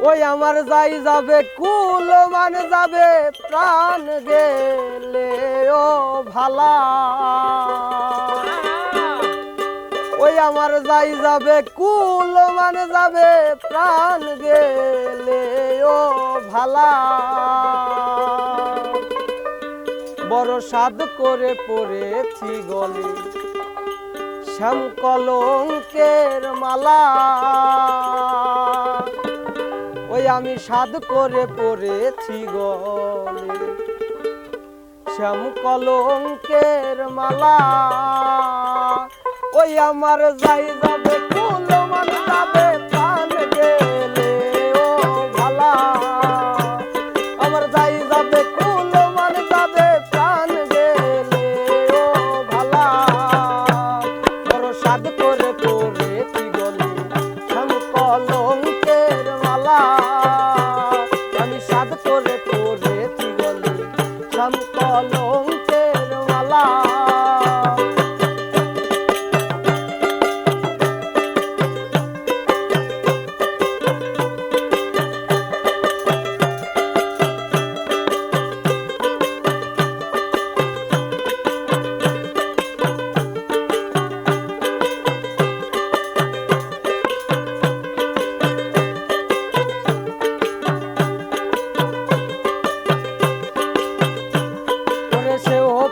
ওই আমার যাই যাবে কুল মান যাবে প্রাণ গেলে ও ভালা ওই আমার যাই যাবে কুল মান যাবে প্রাণ গেলে ও ভালা বড় সাধ করে পড়েছি গলে শ্যাম কলঙ্কের মালা ওই আমি সাধ করে পড়েছি গলে শ্যাম কলঙ্কের মালা ওই আমার যাই যাবে কুল মান যাবে প্রাণ গেলে ও ভালা আমার যাই যাবে কুল মান যাবে প্রাণ গেলে ও ভালা বড় সাধ করে পড়েছি গলে শ্যাম কলঙ্কের মালা আমি সাধ করে পড়েছি গলে শ্যাম কলঙ্কের মালা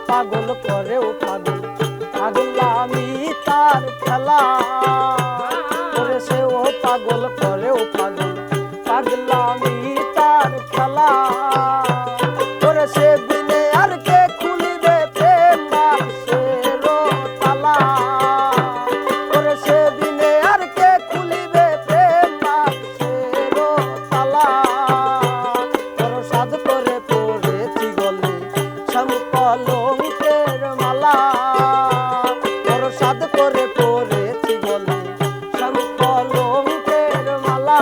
পাগল করে ও পাগল পাগলামি তার খেলা করেছে ও পাগল করে ও পাগল পাগলামি তার খেলা করেছে বিনে আর কে খুলিবে প্রেম বাক্সের তালা করেছে বিনে আর কে খুলিবে প্রেম বাক্সের তালা বড় সাধ করে পড়েছি গলে শ্যাম কলঙ্কের মালা বড় সাধ করে পড়েছি গলে শ্যাম কলঙ্কের মালা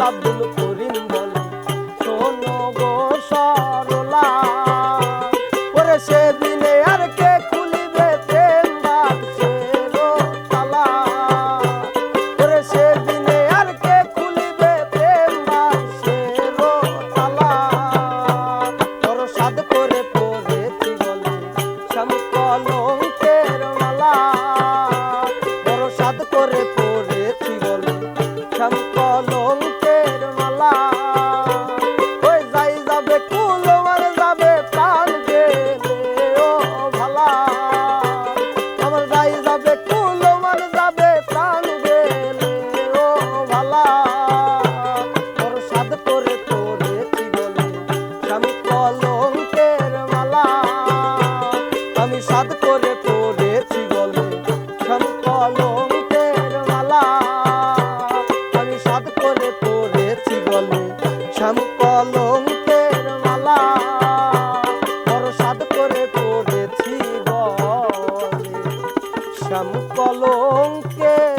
আব্দুল করিম বলে শোনো গো সরলা ওরে সে বিনে আর কে খুলিবে প্রেম বাক্সের তালা ওরে সে বিনে আর কে খুলিবে প্রেম বাক্সের তালা বড় সাধ করে পড়েছি বলে শ্যাম কলঙ্কের মালা বড় সাধ করে পড়েছি বলে শ্যাম কলঙ্কের মালা ওই যাই যাবে কুল মান যাবে প্রাণ গেলে ও ভালা আমার যাই যাবে কুল মান যাবে প্রাণ গেলে ও ভালা বড় সাধ করে পড়েছি বলে শ্যাম কলঙ্কের মালা আমি সাধ করে পড়েছি বলে শ্যাম কলঙ্কের মালা আমি সাধ করে পড়েছি বলে শ্যাম কলঙ্কের মালা বড় সাধ করে পড়েছি বলে শ্যাম কলঙ্কের